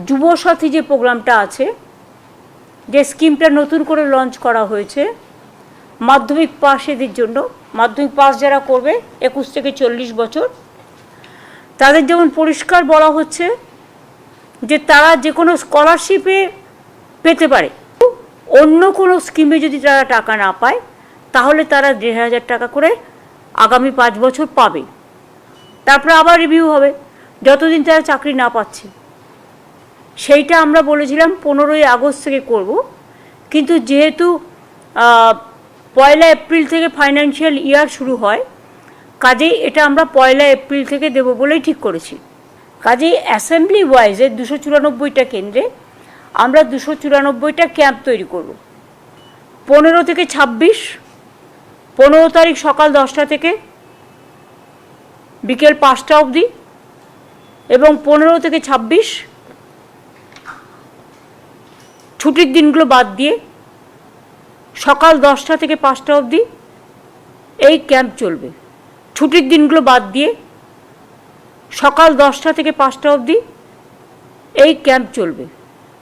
যুবসাথী যে প্রোগ্রামটা আছে, যে স্কিমটা নতুন করে লঞ্চ করা হয়েছে মাধ্যমিক পাশেদের জন্য, মাধ্যমিক পাস যারা করবে 21 থেকে 40 বছর, তাদের যেমন পরিষ্কার বলা হচ্ছে যে তারা যে কোনো স্কলারশিপে পেতে পারে, অন্য কোনো স্কিমে যদি তারা টাকা না পায় তাহলে তারা 1,500 টাকা করে আগামী 5 বছর পাবে। তারপরে আবার রিভিউ হবে যতদিন তারা চাকরি না পাচ্ছে। সেইটা আমরা বলেছিলাম 15ই আগস্ট থেকে করব, কিন্তু যেহেতু 1 এপ্রিল থেকে ফাইন্যান্সিয়াল ইয়ার শুরু হয়, কাজেই এটা আমরা 1 এপ্রিল থেকে দেব বলেই ঠিক করেছি। কাজেই অ্যাসেম্বলি ওয়াইজে 294টা কেন্দ্রে আমরা 294টা ক্যাম্প তৈরি করব। 15 থেকে 26, 15 তারিখ সকাল 10টা থেকে বিকেল 5টা অবধি, এবং 15 থেকে 26 ছুটির দিনগুলো বাদ দিয়ে সকাল 10টা থেকে 5টা অবধি এই ক্যাম্প চলবে। ছুটির দিনগুলো বাদ দিয়ে সকাল 10টা থেকে 5টা অবধি এই ক্যাম্প চলবে।